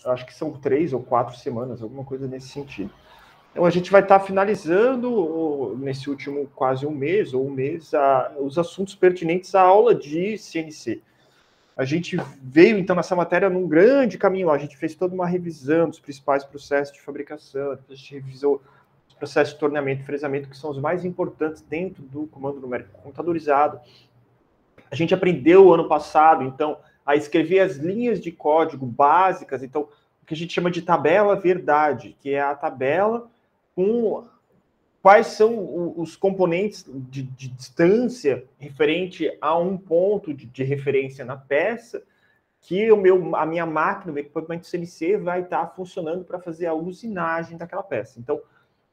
Eu acho que são 3 ou 4 semanas, alguma coisa nesse sentido. Então, a gente vai estar finalizando, nesse último quase um mês, os assuntos pertinentes à aula de CNC. A gente veio, então, nessa matéria num grande caminho. A gente fez toda uma revisão dos principais processos de fabricação, a gente revisou os processos de torneamento e fresamento, que são os mais importantes dentro do comando numérico computadorizado. A gente aprendeu ano passado, então, a escrever as linhas de código básicas, então, o que a gente chama de tabela verdade, que é a tabela com quais são os componentes de distância referente a um ponto de referência na peça, que a minha máquina, o meu equipamento CNC vai estar funcionando para fazer a usinagem daquela peça. Então,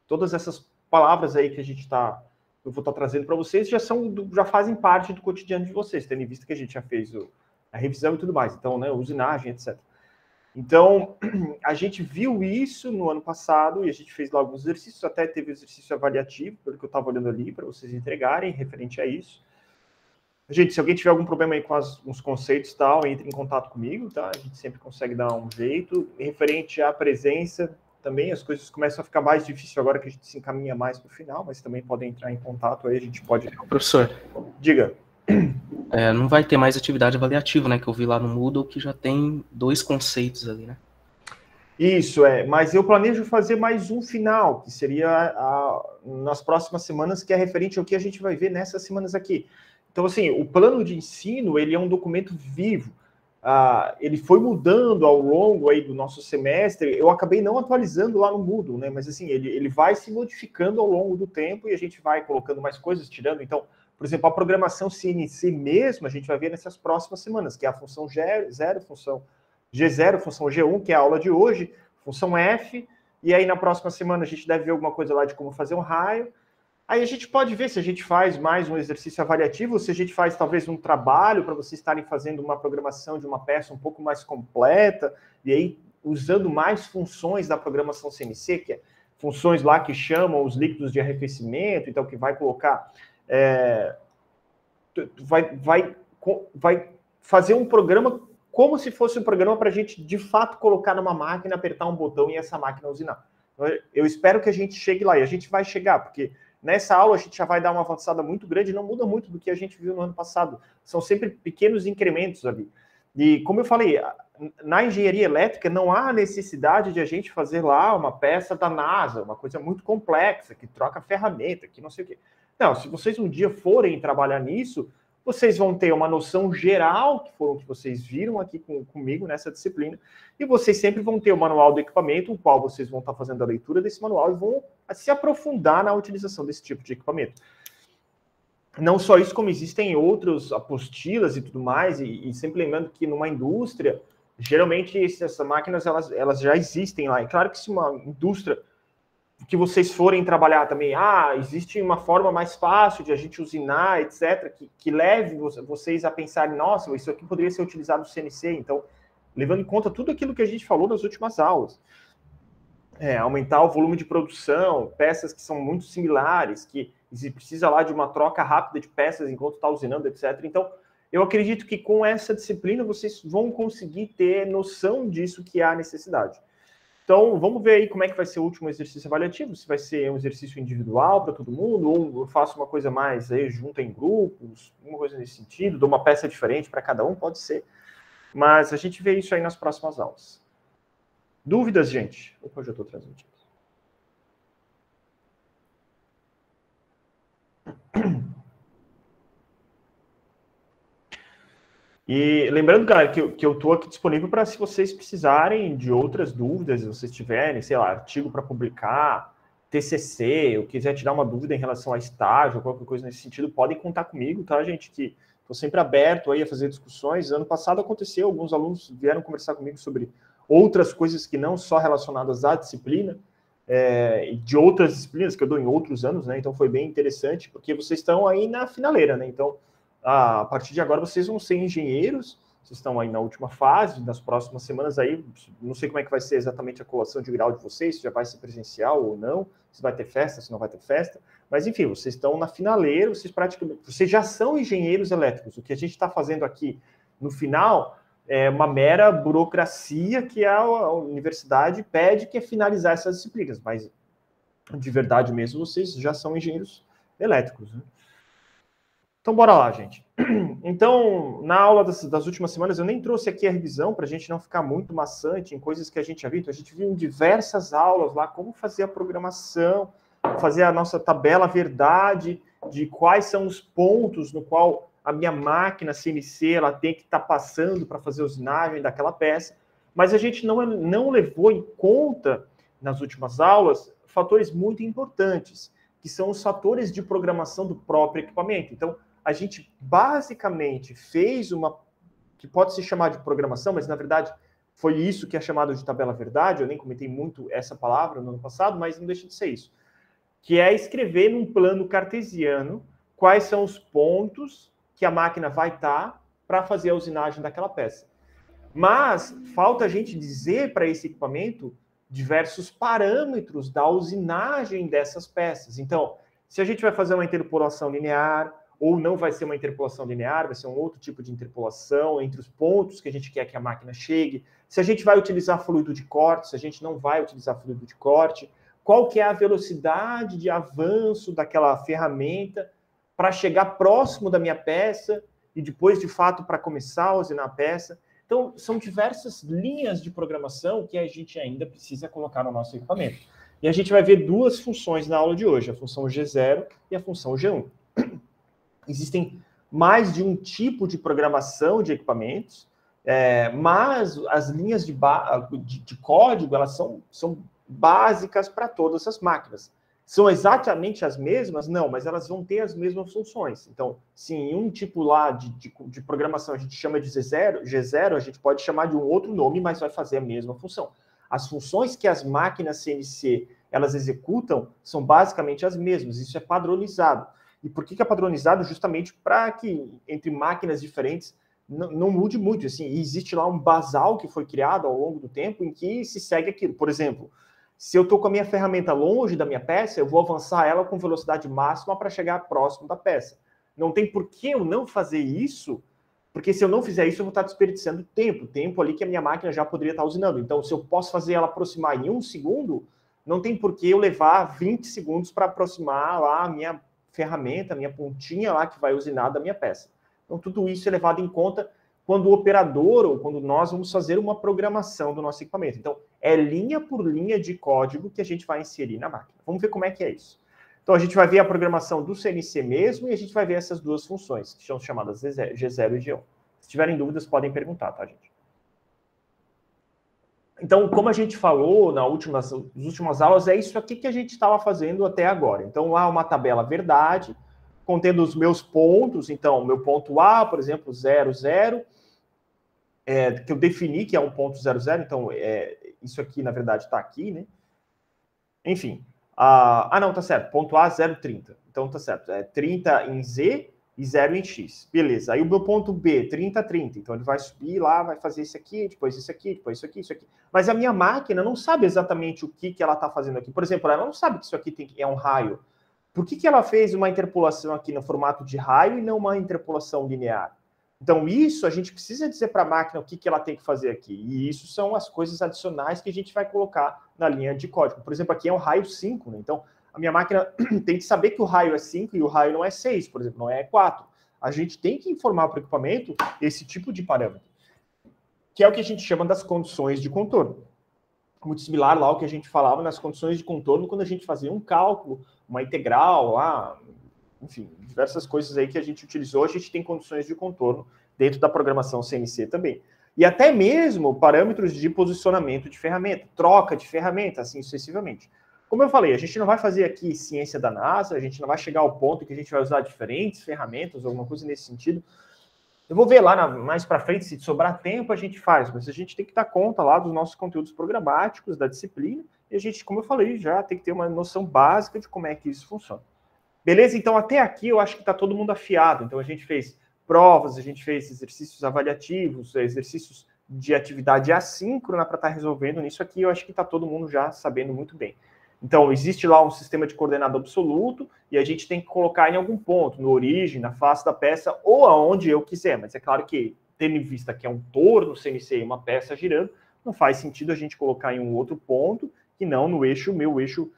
todas essas palavras aí que eu vou estar trazendo para vocês já fazem parte do cotidiano de vocês, tendo em vista que a gente já fez a revisão e tudo mais. Então, né, usinagem, etc. Então, a gente viu isso no ano passado e a gente fez lá alguns exercícios, até teve exercício avaliativo, pelo que eu estava olhando ali, para vocês entregarem referente a isso. Gente, se alguém tiver algum problema aí com uns conceitos e tal, entre em contato comigo, tá? A gente sempre consegue dar um jeito. Referente à presença, também as coisas começam a ficar mais difíceis agora que a gente se encaminha mais para o final, mas também podem entrar em contato aí, a gente pode... Professor. Diga. Não vai ter mais atividade avaliativa, né? Que eu vi lá no Moodle que já tem 2 conceitos ali, né? Isso, mas eu planejo fazer mais um final, que seria nas próximas semanas, que é referente ao que a gente vai ver nessas semanas aqui. Então, assim, o plano de ensino, ele é um documento vivo. Ele foi mudando ao longo aí do nosso semestre. Eu acabei não atualizando lá no Moodle, né? Mas, assim, ele vai se modificando ao longo do tempo e a gente vai colocando mais coisas, tirando. Então, por exemplo, a programação CNC mesmo, a gente vai ver nessas próximas semanas, que é a função G0, função G0, função G1, que é a aula de hoje, função F, e aí na próxima semana a gente deve ver alguma coisa lá de como fazer um raio. Aí a gente pode ver se a gente faz mais um exercício avaliativo, se a gente faz talvez um trabalho para vocês estarem fazendo uma programação de uma peça um pouco mais completa, e aí usando mais funções da programação CNC, que é funções lá que chamam os líquidos de arrefecimento, então que vai colocar... vai fazer um programa como se fosse um programa para a gente, de fato, colocar numa máquina, apertar um botão e essa máquina usinar. Eu espero que a gente chegue lá, e a gente vai chegar, porque nessa aula a gente já vai dar uma avançada muito grande, não muda muito do que a gente viu no ano passado. São sempre pequenos incrementos ali. E, como eu falei, na engenharia elétrica não há necessidade de a gente fazer lá uma peça da NASA, uma coisa muito complexa, que troca ferramenta, que não sei o quê. Não, se vocês um dia forem trabalhar nisso, vocês vão ter uma noção geral, que foi o que vocês viram aqui comigo nessa disciplina, e vocês sempre vão ter o manual do equipamento, o qual vocês vão estar fazendo a leitura desse manual e vão se aprofundar na utilização desse tipo de equipamento. Não só isso, como existem outras apostilas e tudo mais, e sempre lembrando que numa indústria, geralmente essas máquinas elas já existem lá. É claro que se uma indústria que vocês forem trabalhar também, existe uma forma mais fácil de a gente usinar, etc., que leve vocês a pensarem, nossa, isso aqui poderia ser utilizado no CNC, então, levando em conta tudo aquilo que a gente falou nas últimas aulas. Aumentar o volume de produção, peças que são muito similares, que precisa lá de uma troca rápida de peças enquanto está usinando, etc. Então, eu acredito que com essa disciplina vocês vão conseguir ter noção disso que há necessidade. Então, vamos ver aí como é que vai ser o último exercício avaliativo, se vai ser um exercício individual para todo mundo, ou eu faço uma coisa mais aí, junta em grupos, uma coisa nesse sentido, dou uma peça diferente para cada um, pode ser. Mas a gente vê isso aí nas próximas aulas. Dúvidas, gente? Opa, eu já estou transmitindo. E lembrando, galera, que eu estou aqui disponível para, se vocês precisarem de outras dúvidas, se vocês tiverem, sei lá, artigo para publicar, TCC, ou quiser tirar uma dúvida em relação a estágio, ou qualquer coisa nesse sentido, podem contar comigo, tá, gente? Que estou sempre aberto aí a fazer discussões. Ano passado aconteceu, alguns alunos vieram conversar comigo sobre outras coisas que não só relacionadas à disciplina, de outras disciplinas que eu dou em outros anos, né? Então foi bem interessante, porque vocês estão aí na finaleira, né? Então, a partir de agora vocês vão ser engenheiros, vocês estão aí na última fase, nas próximas semanas aí, não sei como é que vai ser exatamente a colação de grau de vocês, se já vai ser presencial ou não, se vai ter festa, se não vai ter festa, mas enfim, vocês estão na finaleira, vocês já são engenheiros elétricos. O que a gente está fazendo aqui no final uma mera burocracia que a universidade pede, que é finalizar essas disciplinas, mas de verdade mesmo vocês já são engenheiros elétricos, né? Então, bora lá, gente. Então, na aula das últimas semanas, eu nem trouxe aqui a revisão para a gente não ficar muito maçante em coisas que a gente já viu. Então, a gente viu em diversas aulas lá como fazer a programação, fazer a nossa tabela verdade de quais são os pontos no qual a minha máquina CNC ela tem que estar passando para fazer a usinagem daquela peça. Mas a gente não levou em conta, nas últimas aulas, fatores muito importantes, que são os fatores de programação do próprio equipamento. Então, a gente basicamente fez uma, que pode se chamar de programação, mas na verdade foi isso que é chamado de tabela verdade, eu nem comentei muito essa palavra no ano passado, mas não deixa de ser isso, que é escrever num plano cartesiano quais são os pontos que a máquina vai estar para fazer a usinagem daquela peça. Mas falta a gente dizer para esse equipamento diversos parâmetros da usinagem dessas peças. Então, se a gente vai fazer uma interpolação linear, ou não vai ser uma interpolação linear, vai ser um outro tipo de interpolação entre os pontos que a gente quer que a máquina chegue, se a gente vai utilizar fluido de corte, se a gente não vai utilizar fluido de corte, qual que é a velocidade de avanço daquela ferramenta para chegar próximo da minha peça e depois, de fato, para começar a usinar a peça. Então, são diversas linhas de programação que a gente ainda precisa colocar no nosso equipamento. E a gente vai ver duas funções na aula de hoje, a função G0 e a função G1. Existem mais de um tipo de programação de equipamentos, mas as linhas de código, elas são básicas para todas as máquinas. São exatamente as mesmas? Não, mas elas vão ter as mesmas funções. Então, se em um tipo lá de programação a gente chama de G0, a gente pode chamar de um outro nome, mas vai fazer a mesma função. As funções que as máquinas CNC elas executam são basicamente as mesmas. Isso é padronizado. E por que é padronizado? Justamente para que entre máquinas diferentes não mude muito. Assim, existe lá um basal que foi criado ao longo do tempo em que se segue aquilo. Por exemplo, se eu estou com a minha ferramenta longe da minha peça, eu vou avançar ela com velocidade máxima para chegar próximo da peça. Não tem por que eu não fazer isso, porque se eu não fizer isso, eu vou estar desperdiçando tempo ali que a minha máquina já poderia estar usinando. Então, se eu posso fazer ela aproximar em 1 segundo, não tem por que eu levar 20 segundos para aproximar lá a minha ferramenta, a minha pontinha lá que vai usinar da minha peça. Então, tudo isso é levado em conta quando o operador ou quando nós vamos fazer uma programação do nosso equipamento. Então, é linha por linha de código que a gente vai inserir na máquina. Vamos ver como é que é isso. Então, a gente vai ver a programação do CNC mesmo e a gente vai ver essas duas funções, que são chamadas G0 e G1. Se tiverem dúvidas, podem perguntar, tá, gente? Então, como a gente falou nas últimas aulas, é isso aqui que a gente estava fazendo até agora. Então, há uma tabela verdade, contendo os meus pontos. Então, meu ponto A, por exemplo, 0, 0, que eu defini que é um ponto 0, 0. Então, isso aqui, na verdade, está aqui, né? Enfim. Não, tá certo. Ponto A, 0, 30. Então, tá certo. É 30 em Z e 0 em X. Beleza. Aí o meu ponto B, 30, 30. Então, ele vai subir lá, vai fazer isso aqui, depois isso aqui, depois isso aqui, isso aqui. Mas a minha máquina não sabe exatamente o que ela está fazendo aqui. Por exemplo, ela não sabe que isso aqui é um raio. Por que ela fez uma interpolação aqui no formato de raio e não uma interpolação linear? Então, isso a gente precisa dizer para a máquina o que ela tem que fazer aqui. E isso são as coisas adicionais que a gente vai colocar na linha de código. Por exemplo, aqui é um raio 5, né? Então, a minha máquina tem que saber que o raio é 5 e o raio não é 6, por exemplo, não é 4. A gente tem que informar para o equipamento esse tipo de parâmetro, que é o que a gente chama das condições de contorno. Muito similar lá ao que a gente falava nas condições de contorno quando a gente fazia um cálculo, uma integral lá, enfim, diversas coisas aí que a gente utilizou, a gente tem condições de contorno dentro da programação CNC também. E até mesmo parâmetros de posicionamento de ferramenta, troca de ferramenta, assim sucessivamente. Como eu falei, a gente não vai fazer aqui ciência da NASA, a gente não vai chegar ao ponto que a gente vai usar diferentes ferramentas, alguma coisa nesse sentido. Eu vou ver lá mais para frente, se sobrar tempo a gente faz, mas a gente tem que dar conta lá dos nossos conteúdos programáticos, da disciplina, e a gente, como eu falei, já tem que ter uma noção básica de como é que isso funciona. Beleza? Então, até aqui eu acho que está todo mundo afiado. Então, a gente fez provas, a gente fez exercícios avaliativos, exercícios de atividade assíncrona para estar resolvendo nisso aqui. Eu acho que está todo mundo já sabendo muito bem. Então, existe lá um sistema de coordenada absoluto e a gente tem que colocar em algum ponto, no origem, na face da peça ou aonde eu quiser. Mas é claro que tendo em vista que é um torno CNC e uma peça girando, não faz sentido a gente colocar em um outro ponto que não no eixo, meu eixo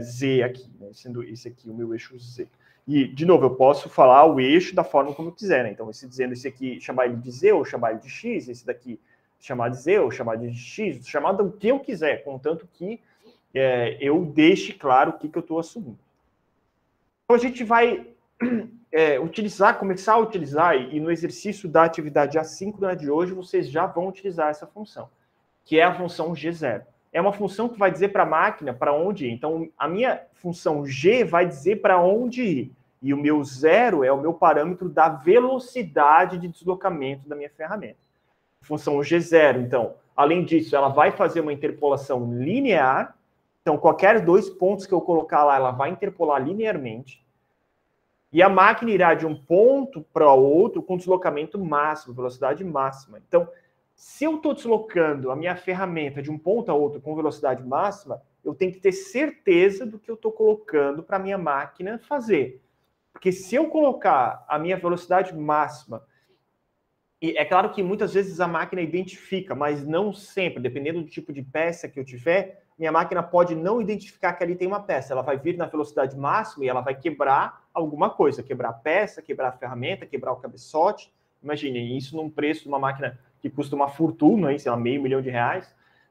Z aqui, né? Sendo esse aqui o meu eixo Z. E, de novo, eu posso falar o eixo da forma como eu quiser, né? Então, dizendo esse aqui, chamar ele de Z ou chamar ele de X, esse daqui chamar de Z ou chamar de X, chamar do que eu quiser, contanto que eu deixe claro o que eu estou assumindo. Então, a gente vai começar a utilizar, e no exercício da atividade assíncrona de hoje, vocês já vão utilizar essa função, que é a função G0. É uma função que vai dizer para a máquina para onde ir. Então, a minha função G vai dizer para onde ir. E o meu 0 é o meu parâmetro da velocidade de deslocamento da minha ferramenta. Função G0, então, além disso, ela vai fazer uma interpolação linear. Então, qualquer 2 pontos que eu colocar lá, ela vai interpolar linearmente. E a máquina irá de um ponto para outro com deslocamento máximo, velocidade máxima. Então, se eu estou deslocando a minha ferramenta de um ponto a outro com velocidade máxima, eu tenho que ter certeza do que eu estou colocando para a minha máquina fazer. Porque se eu colocar a minha velocidade máxima, e é claro que muitas vezes a máquina identifica, mas não sempre, dependendo do tipo de peça que eu tiver, minha máquina pode não identificar que ali tem uma peça. Ela vai vir na velocidade máxima e ela vai quebrar alguma coisa, quebrar a peça, quebrar a ferramenta, quebrar o cabeçote. Imaginem, isso num preço de uma máquina que custa uma fortuna, sei lá, R$500 mil.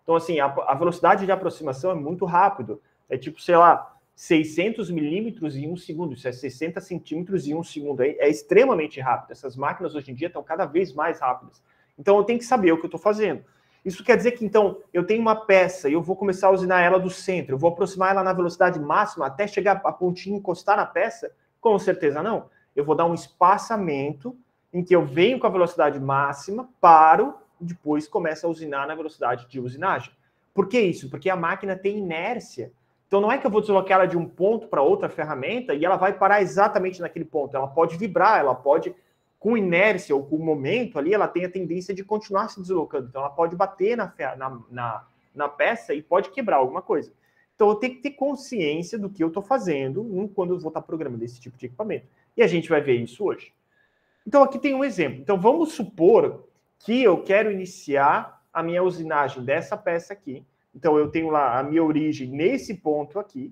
Então, assim, a velocidade de aproximação é muito rápido. É tipo, sei lá, 600 milímetros em 1 segundo. Isso é 60 centímetros em 1 segundo. É extremamente rápido. Essas máquinas, hoje em dia, estão cada vez mais rápidas. Então, eu tenho que saber o que eu estou fazendo. Isso quer dizer que, então, eu tenho uma peça e eu vou começar a usinar ela do centro. Eu vou aproximar ela na velocidade máxima até chegar a pontinha e encostar na peça? Com certeza não. Eu vou dar um espaçamento em que eu venho com a velocidade máxima, paro, e depois começo a usinar na velocidade de usinagem. Por que isso? Porque a máquina tem inércia. Então não é que eu vou deslocar ela de um ponto para outra ferramenta e ela vai parar exatamente naquele ponto. Ela pode vibrar, ela pode, com inércia ou com momento ali, ela tem a tendência de continuar se deslocando. Então ela pode bater na peça e pode quebrar alguma coisa. Então eu tenho que ter consciência do que eu estou fazendo quando eu vou estar programando esse tipo de equipamento. E a gente vai ver isso hoje. Então, aqui tem um exemplo. Então, vamos supor que eu quero iniciar a minha usinagem dessa peça aqui. Então, eu tenho lá a minha origem nesse ponto aqui,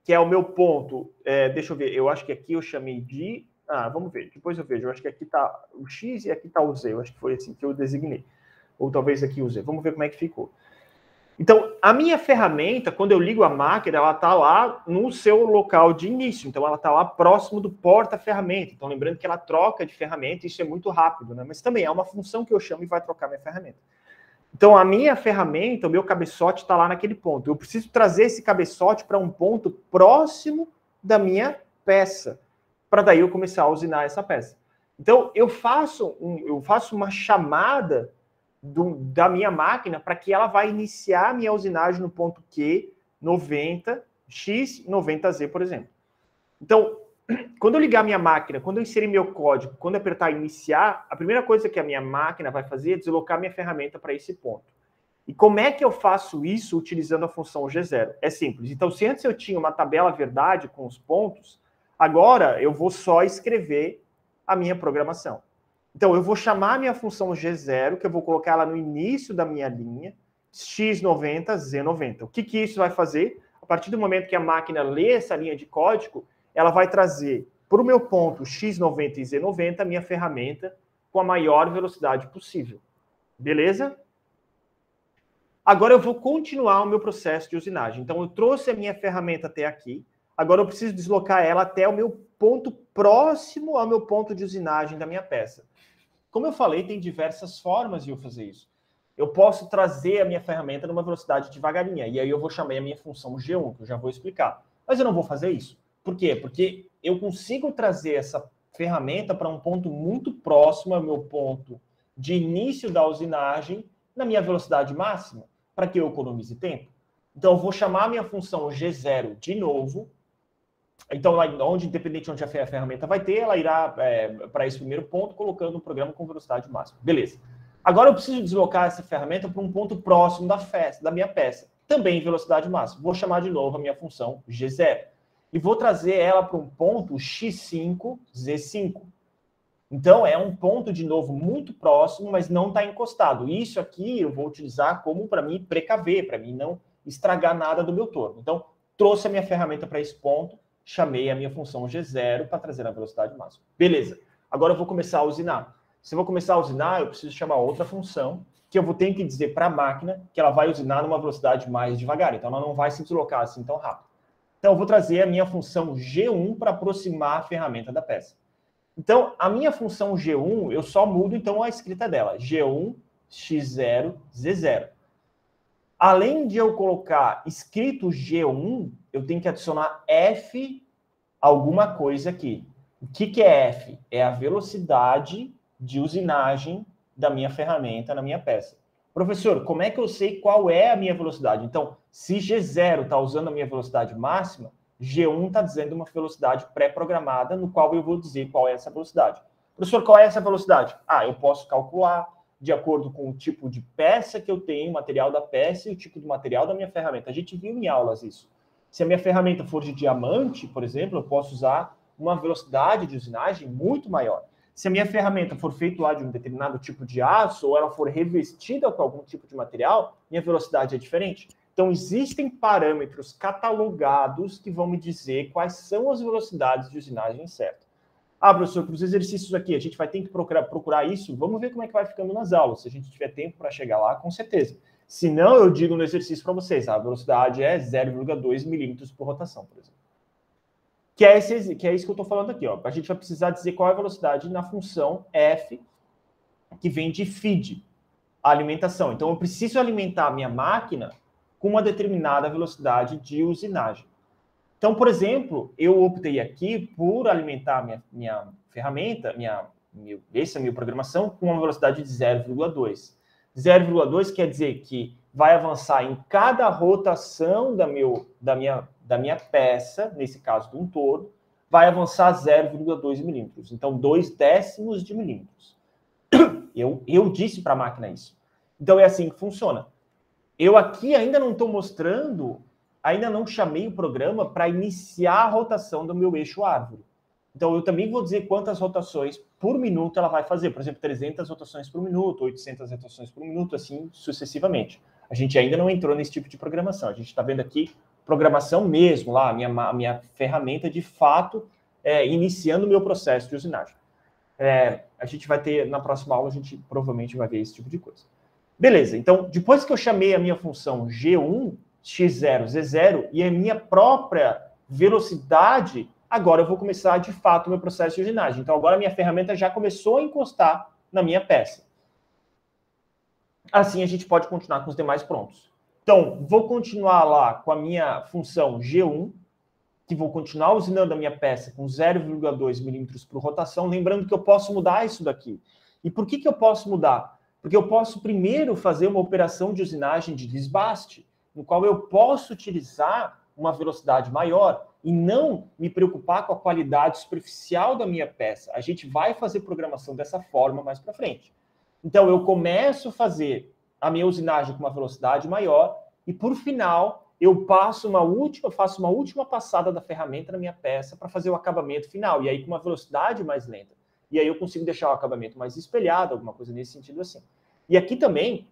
que é o meu ponto. Deixa eu ver, eu acho que aqui eu chamei de... vamos ver, depois eu vejo. Eu acho que aqui está o X e aqui está o Z. Eu acho que foi assim que eu designei. Ou talvez aqui o Z. Vamos ver como é que ficou. Então, a minha ferramenta, quando eu ligo a máquina, ela está lá no seu local de início. Então, ela está lá próximo do porta-ferramenta. Então, lembrando que ela troca de ferramenta, isso é muito rápido, né? Mas também é uma função que eu chamo e vai trocar minha ferramenta. Então, a minha ferramenta, o meu cabeçote está lá naquele ponto. Eu preciso trazer esse cabeçote para um ponto próximo da minha peça, para daí eu começar a usinar essa peça. Então, eu faço uma chamada da minha máquina para que ela vai iniciar a minha usinagem no ponto Q, 90, X, 90Z, por exemplo. Então, quando eu ligar a minha máquina, quando eu inserir meu código, quando eu apertar iniciar, a primeira coisa que a minha máquina vai fazer é deslocar minha ferramenta para esse ponto. E como é que eu faço isso utilizando a função G0? É simples. Então, se antes eu tinha uma tabela verdade com os pontos, agora eu vou só escrever a minha programação. Então, eu vou chamar a minha função G0, que eu vou colocar ela no início da minha linha, X90, Z90. O que isso vai fazer? A partir do momento que a máquina lê essa linha de código, ela vai trazer para o meu ponto X90 e Z90 a minha ferramenta com a maior velocidade possível. Beleza? Agora eu vou continuar o meu processo de usinagem. Então, eu trouxe a minha ferramenta até aqui. Agora eu preciso deslocar ela até o meu ponto próximo ao meu ponto de usinagem da minha peça. Como eu falei, tem diversas formas de eu fazer isso. Eu posso trazer a minha ferramenta numa velocidade devagarinha, e aí eu vou chamar a minha função G1, que eu já vou explicar. Mas eu não vou fazer isso. Por quê? Porque eu consigo trazer essa ferramenta para um ponto muito próximo ao meu ponto de início da usinagem na minha velocidade máxima, para que eu economize tempo. Então, eu vou chamar a minha função G0 de novo. Então, independente de onde a ferramenta vai ter, ela irá para esse primeiro ponto, colocando o programa com velocidade máxima. Beleza. Agora eu preciso deslocar essa ferramenta para um ponto próximo da minha peça, também em velocidade máxima. Vou chamar de novo a minha função G0. E vou trazer ela para um ponto X5, Z5. Então, é um ponto, de novo, muito próximo, mas não está encostado. Isso aqui eu vou utilizar como, para mim, precaver, para mim não estragar nada do meu torno. Então, trouxe a minha ferramenta para esse ponto, chamei a minha função G0 para trazer a velocidade máxima. Beleza. Agora eu vou começar a usinar. Se eu vou começar a usinar, eu preciso chamar outra função, que eu vou ter que dizer para a máquina que ela vai usinar numa velocidade mais devagar. Então, ela não vai se deslocar assim tão rápido. Então, eu vou trazer a minha função G1 para aproximar a ferramenta da peça. Então, a minha função G1, eu só mudo, então, a escrita dela. G1, X0, Z0. Além de eu colocar escrito G1, eu tenho que adicionar F alguma coisa aqui. O que é F? É a velocidade de usinagem da minha ferramenta na minha peça. Professor, como é que eu sei qual é a minha velocidade? Então, se G0 está usando a minha velocidade máxima, G1 está dizendo uma velocidade pré-programada, no qual eu vou dizer qual é essa velocidade. Professor, qual é essa velocidade? Eu posso calcular de acordo com o tipo de peça que eu tenho, o material da peça e o tipo de material da minha ferramenta. A gente viu em aulas isso. Se a minha ferramenta for de diamante, por exemplo, eu posso usar uma velocidade de usinagem muito maior. Se a minha ferramenta for feita lá de um determinado tipo de aço, ou ela for revestida com algum tipo de material, minha velocidade é diferente. Então, existem parâmetros catalogados que vão me dizer quais são as velocidades de usinagem certas. Professor, para os exercícios aqui, a gente vai ter que procurar isso. Vamos ver como é que vai ficando nas aulas. Se a gente tiver tempo para chegar lá, com certeza. Se não, eu digo no exercício para vocês, a velocidade é 0,2 milímetros por rotação, por exemplo. Que é isso que eu estou falando aqui. Ó. A gente vai precisar dizer qual é a velocidade na função F, que vem de feed, a alimentação. Então, eu preciso alimentar a minha máquina com uma determinada velocidade de usinagem. Então, por exemplo, eu optei aqui por alimentar minha ferramenta, essa minha programação, com uma velocidade de 0,2. 0,2 quer dizer que vai avançar em cada rotação da minha peça, nesse caso de um torno, vai avançar 0,2 milímetros. Então, 2 décimos de milímetros. Eu disse para a máquina isso. Então, é assim que funciona. Eu aqui ainda não estou mostrando, ainda não chamei o programa para iniciar a rotação do meu eixo árvore. Então, eu também vou dizer quantas rotações por minuto ela vai fazer. Por exemplo, 300 rotações por minuto, 800 rotações por minuto, assim sucessivamente. A gente ainda não entrou nesse tipo de programação. A gente está vendo aqui programação mesmo, lá, a minha ferramenta de fato iniciando o meu processo de usinagem. A gente vai ter, na próxima aula, a gente provavelmente vai ver esse tipo de coisa. Beleza, então, depois que eu chamei a minha função G1, X0, Z0, e a minha própria velocidade, agora eu vou começar, de fato, o meu processo de usinagem. Então, agora a minha ferramenta já começou a encostar na minha peça. Assim, a gente pode continuar com os demais prontos. Então, vou continuar lá com a minha função G1, que vou continuar usinando a minha peça com 0,2 milímetros por rotação, lembrando que eu posso mudar isso daqui. E por que eu posso mudar? Porque eu posso primeiro fazer uma operação de usinagem de desbaste, no qual eu posso utilizar uma velocidade maior e não me preocupar com a qualidade superficial da minha peça. A gente vai fazer programação dessa forma mais para frente. Então, eu começo a fazer a minha usinagem com uma velocidade maior e, por final, eu faço uma última passada da ferramenta na minha peça para fazer o acabamento final, e aí com uma velocidade mais lenta. E aí eu consigo deixar o acabamento mais espelhado, alguma coisa nesse sentido assim. E aqui também,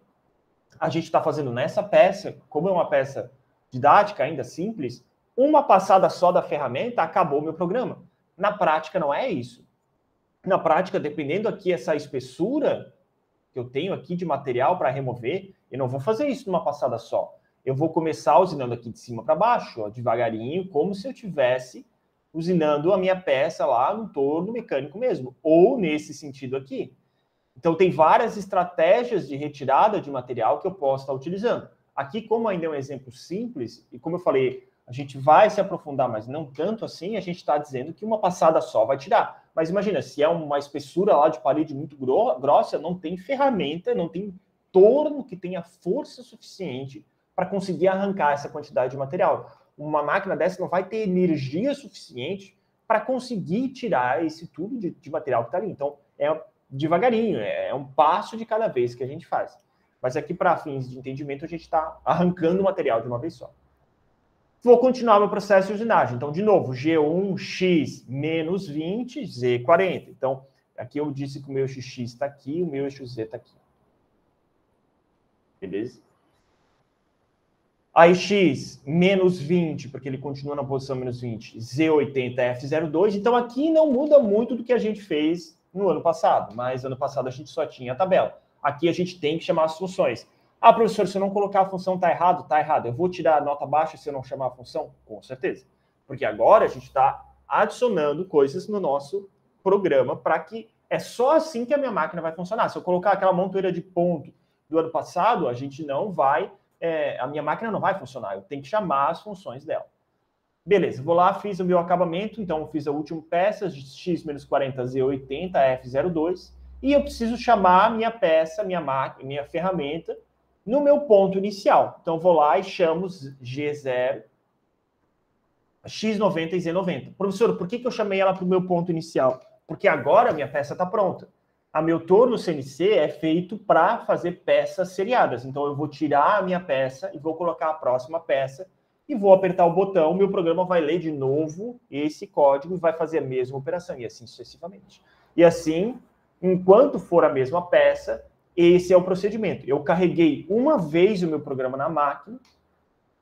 a gente está fazendo nessa peça, como é uma peça didática ainda simples, uma passada só da ferramenta, acabou o meu programa. Na prática, não é isso. Na prática, dependendo aqui essa espessura que eu tenho aqui de material para remover, eu não vou fazer isso numa passada só. Eu vou começar usinando aqui de cima para baixo, ó, devagarinho, como se eu tivesse usinando a minha peça lá no torno mecânico mesmo, ou nesse sentido aqui. Então, tem várias estratégias de retirada de material que eu posso estar utilizando. Aqui, como ainda é um exemplo simples, e como eu falei, a gente vai se aprofundar, mas não tanto assim, a gente está dizendo que uma passada só vai tirar. Mas imagina, se é uma espessura lá de parede muito grossa, não tem ferramenta, não tem torno que tenha força suficiente para conseguir arrancar essa quantidade de material. Uma máquina dessa não vai ter energia suficiente para conseguir tirar esse tubo de material que está ali. Então, é devagarinho, é um passo de cada vez que a gente faz. Mas aqui, para fins de entendimento, a gente está arrancando o material de uma vez só. Vou continuar meu processo de usinagem. Então, de novo, G1, X menos 20, Z 40. Então, Aqui eu disse que o meu eixo X está aqui, o meu eixo Z está aqui. Beleza? Aí X, menos 20, porque ele continua na posição menos 20, Z80, F02. Então aqui não muda muito do que a gente fez no ano passado, mas ano passado a gente só tinha a tabela. Aqui a gente tem que chamar as funções. Ah, professor, se eu não colocar a função tá errado? Tá errado. Eu vou tirar a nota baixa se eu não chamar a função? Com certeza. Porque agora a gente está adicionando coisas no nosso programa para que é só assim que a minha máquina vai funcionar. Se eu colocar aquela montoeira de ponto do ano passado, a gente não vai... a minha máquina não vai funcionar. Eu tenho que chamar as funções dela. Beleza, vou lá, fiz o meu acabamento. Então, eu fiz a última peça, x-40, z80, f02. E eu preciso chamar a minha peça, minha máquina, minha ferramenta, no meu ponto inicial. Então, vou lá e chamo G0, X90 e Z90. Professor, por que eu chamei ela para o meu ponto inicial? Porque agora a minha peça está pronta. A meu torno CNC é feito para fazer peças seriadas. Então, eu vou tirar a minha peça e vou colocar a próxima peça e vou apertar o botão. O meu programa vai ler de novo esse código e vai fazer a mesma operação, e assim sucessivamente. E assim, enquanto for a mesma peça, esse é o procedimento. Eu carreguei uma vez o meu programa na máquina,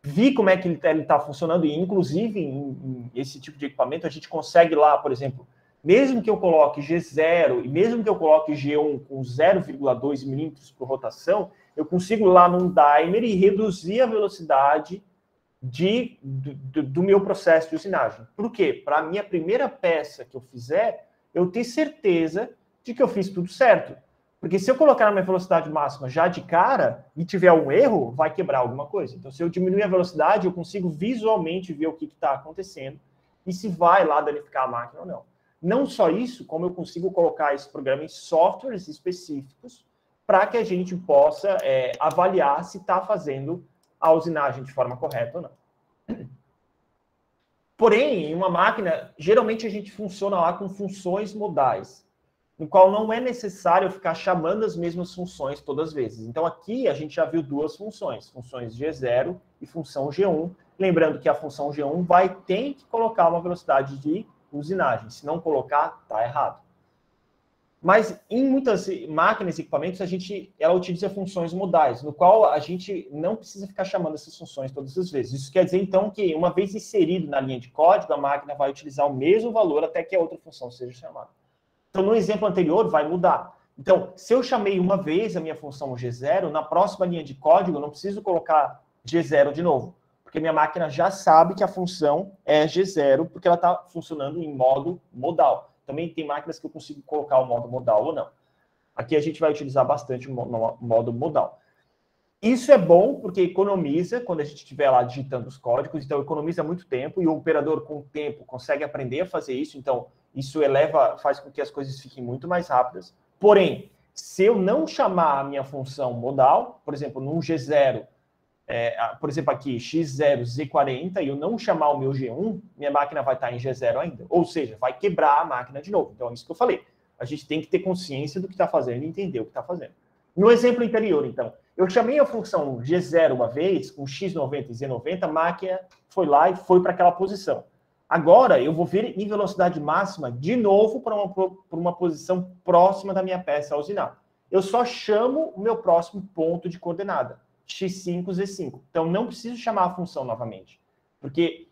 vi como é que ele está funcionando, e inclusive em esse tipo de equipamento a gente consegue lá, por exemplo, mesmo que eu coloque G0 e mesmo que eu coloque G1 com 0,2 milímetros por rotação, eu consigo lá num dimer e reduzir a velocidade do meu processo de usinagem. Por quê? Para a minha primeira peça que eu fizer, eu ter certeza de que eu fiz tudo certo. Porque se eu colocar na minha velocidade máxima já de cara e tiver um erro, vai quebrar alguma coisa. Então, se eu diminuir a velocidade, eu consigo visualmente ver o que está acontecendo e se vai lá danificar a máquina ou não. Não só isso, como eu consigo colocar esse programa em softwares específicos para que a gente possa avaliar se está fazendo a usinagem de forma correta ou não. Porém, em uma máquina, geralmente a gente funciona lá com funções modais, no qual não é necessário ficar chamando as mesmas funções todas as vezes. Então, aqui a gente já viu duas funções G0 e função G1. Lembrando que a função G1 tem que colocar uma velocidade de usinagem. Se não colocar, está errado. Mas em muitas máquinas e equipamentos, ela utiliza funções modais, no qual a gente não precisa ficar chamando essas funções todas as vezes. Isso quer dizer, então, que uma vez inserido na linha de código, a máquina vai utilizar o mesmo valor até que a outra função seja chamada. Então, no exemplo anterior, vai mudar. Então, se eu chamei uma vez a minha função G0, na próxima linha de código, eu não preciso colocar G0 de novo, porque minha máquina já sabe que a função é G0, porque ela está funcionando em modo modal. Também tem máquinas que eu consigo colocar o modo modal ou não. Aqui a gente vai utilizar bastante o modo modal. Isso é bom porque economiza quando a gente estiver lá digitando os códigos, então economiza muito tempo e o operador com o tempo consegue aprender a fazer isso, então isso faz com que as coisas fiquem muito mais rápidas. Porém, se eu não chamar a minha função modal, por exemplo, num G0, por exemplo aqui, X0, Z40, e eu não chamar o meu G1, minha máquina vai estar em G0 ainda. Ou seja, vai quebrar a máquina de novo. Então, é isso que eu falei. A gente tem que ter consciência do que está fazendo e entender o que está fazendo. No exemplo anterior, então, eu chamei a função G0 uma vez, com X90 e Z90, a máquina foi lá e foi para aquela posição. Agora, eu vou vir em velocidade máxima de novo para uma posição próxima da minha peça a usinar. Eu só chamo o meu próximo ponto de coordenada. X5, Z5. Então, não preciso chamar a função novamente, porque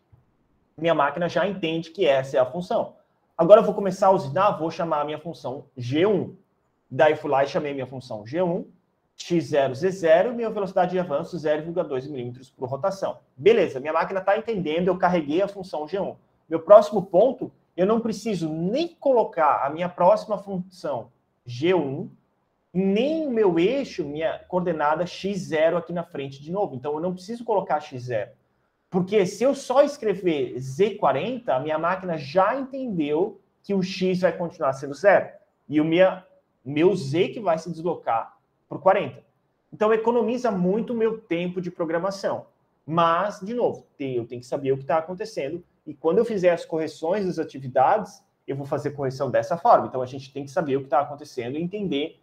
minha máquina já entende que essa é a função. Agora, eu vou começar a usinar, vou chamar a minha função G1. Daí, fui lá e chamei minha função G1, X0, Z0, minha velocidade de avanço 0,2 milímetros por rotação. Beleza, minha máquina está entendendo, eu carreguei a função G1. Meu próximo ponto, eu não preciso nem colocar a minha próxima função G1, nem o meu eixo, minha coordenada X0 aqui na frente de novo. Então, eu não preciso colocar X0. Porque se eu só escrever Z40, a minha máquina já entendeu que o X vai continuar sendo 0. E o meu Z que vai se deslocar para o 40. Então, economiza muito o meu tempo de programação. Mas, de novo, eu tenho que saber o que está acontecendo. E quando eu fizer as correções das atividades, eu vou fazer correção dessa forma. Então, a gente tem que saber o que está acontecendo e entender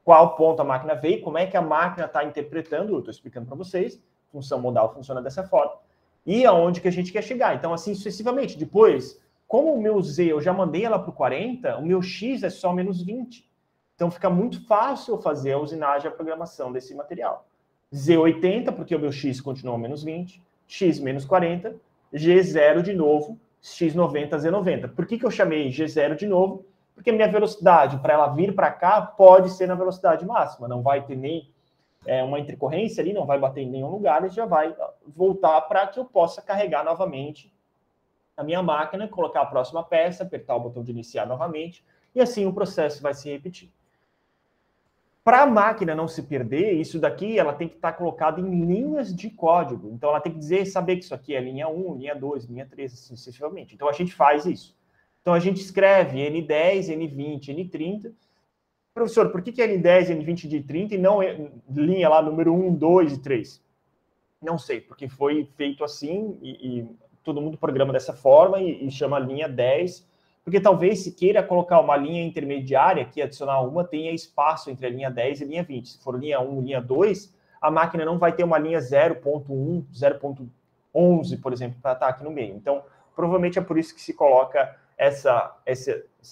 qual ponto a máquina veio, como é que a máquina está interpretando, eu estou explicando para vocês, função modal funciona dessa forma, e aonde que a gente quer chegar. Então, assim sucessivamente. Depois, como o meu Z eu já mandei ela para o 40, o meu X é só menos 20. Então fica muito fácil fazer a usinagem e a programação desse material. Z80, porque o meu X continua menos 20, X menos 40, G0 de novo, X90, Z90. Por que eu chamei G0 de novo? Porque a minha velocidade para ela vir para cá pode ser na velocidade máxima, não vai ter nem uma intercorrência ali, não vai bater em nenhum lugar, e já vai voltar para que eu possa carregar novamente a minha máquina, colocar a próxima peça, apertar o botão de iniciar novamente, e assim o processo vai se repetir. Para a máquina não se perder, isso daqui ela tem que estar colocada em linhas de código. Então ela tem que saber que isso aqui é linha 1, linha 2, linha 3, assim sucessivamente. Então a gente faz isso. Então a gente escreve N10, N20, N30. Professor, por que é N10, N20 de 30 e não linha lá número 1, 2 e 3? Não sei, porque foi feito assim e todo mundo programa dessa forma e chama linha 10, porque talvez se queira colocar uma linha intermediária, que adicionar uma, tenha espaço entre a linha 10 e a linha 20. Se for linha 1, linha 2, a máquina não vai ter uma linha 0.1, 0.11, por exemplo, para estar aqui no meio. Então, provavelmente é por isso que se coloca essa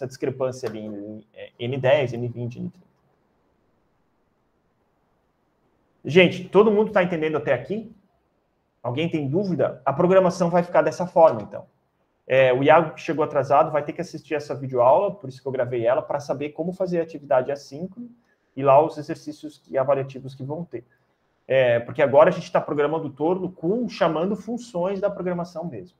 discrepância ali em N10, N20, N30. Gente, todo mundo está entendendo até aqui? Alguém tem dúvida? A programação vai ficar dessa forma, então. O Iago, que chegou atrasado, vai ter que assistir essa videoaula, por isso que eu gravei ela, para saber como fazer a atividade assíncrona e lá os exercícios e avaliativos que vão ter. Porque agora a gente está programando todo chamando funções da programação mesmo.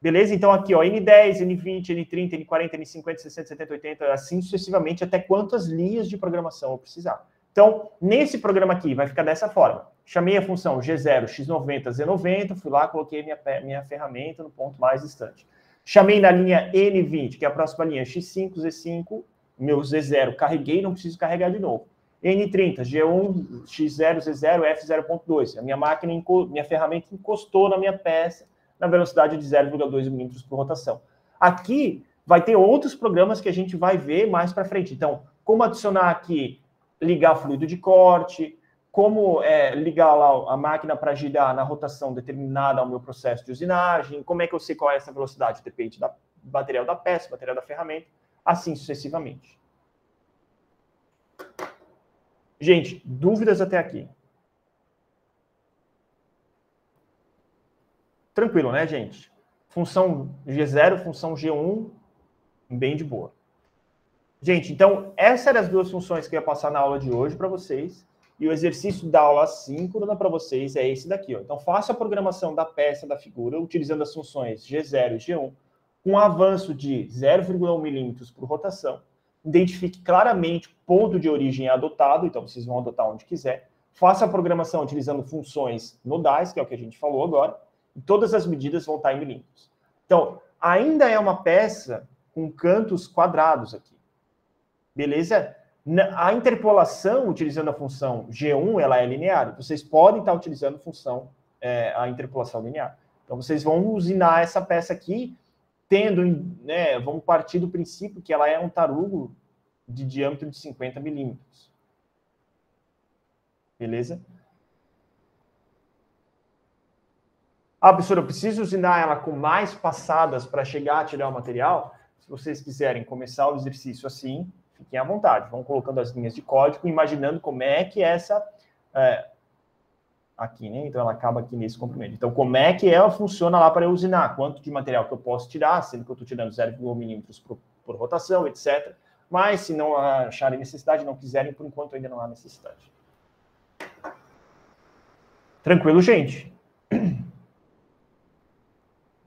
Beleza? Então aqui, ó, N10, N20, N30, N40, N50, 60, 70, 80, assim sucessivamente, até quantas linhas de programação eu precisar. Então, nesse programa aqui, vai ficar dessa forma. Chamei a função G0, X90, Z90, fui lá, coloquei minha ferramenta no ponto mais distante. Chamei na linha N20, que é a próxima linha, X5, Z5, meu Z0, carreguei, não preciso carregar de novo. N30, G1, X0, Z0, F0.2. A minha ferramenta encostou na minha peça, na velocidade de 0,2 milímetros por rotação. Aqui vai ter outros programas que a gente vai ver mais para frente. Então, como adicionar aqui, ligar fluido de corte, como ligar lá a máquina para girar na rotação determinada ao meu processo de usinagem, como é que eu sei qual é essa velocidade, depende do material da peça, material da ferramenta, assim sucessivamente. Gente, dúvidas até aqui? Tranquilo, né, gente? Função G0, função G1, bem de boa. Gente, então, essas eram as duas funções que eu ia passar na aula de hoje para vocês. E o exercício da aula assíncrona para vocês é esse daqui, ó. Então, faça a programação da peça, da figura, utilizando as funções G0 e G1, com um avanço de 0,1 milímetros por rotação. Identifique claramente o ponto de origem adotado, então vocês vão adotar onde quiser. Faça a programação utilizando funções nodais, que é o que a gente falou agora, e todas as medidas vão estar em milímetros. Então, ainda é uma peça com cantos quadrados aqui. Beleza? A interpolação, utilizando a função G1, ela é linear. Vocês podem estar utilizando a interpolação linear. Então, vocês vão usinar essa peça aqui, vamos partir do princípio que ela é um tarugo de diâmetro de 50 milímetros. Beleza? Professor, eu preciso usinar ela com mais passadas para chegar a tirar o material? Se vocês quiserem começar o exercício assim, fiquem à vontade. Vão colocando as linhas de código, imaginando como é que essa... aqui, né? Então, ela acaba aqui nesse comprimento. Então, como é que ela funciona lá para eu usinar? Quanto de material que eu posso tirar, sendo que eu estou tirando 0,1 milímetros por rotação, etc. Mas, se não acharem necessidade, não quiserem, por enquanto ainda não há necessidade. Tranquilo, gente?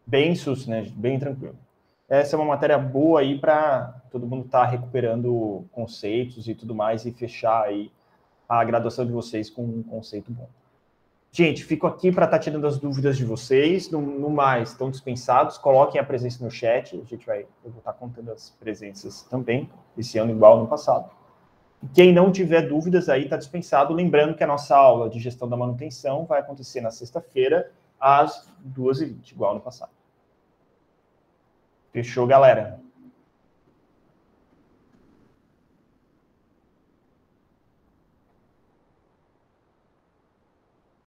Bem sus, né? Bem tranquilo. Essa é uma matéria boa aí para todo mundo estar recuperando conceitos e tudo mais e fechar aí a graduação de vocês com um conceito bom. Gente, fico aqui para estar tirando as dúvidas de vocês. No mais, estão dispensados. Coloquem a presença no chat. Eu vou estar contando as presenças também, esse ano igual no passado. E quem não tiver dúvidas aí está dispensado. Lembrando que a nossa aula de gestão da manutenção vai acontecer na sexta-feira, às 2h20, igual no passado. Fechou, galera?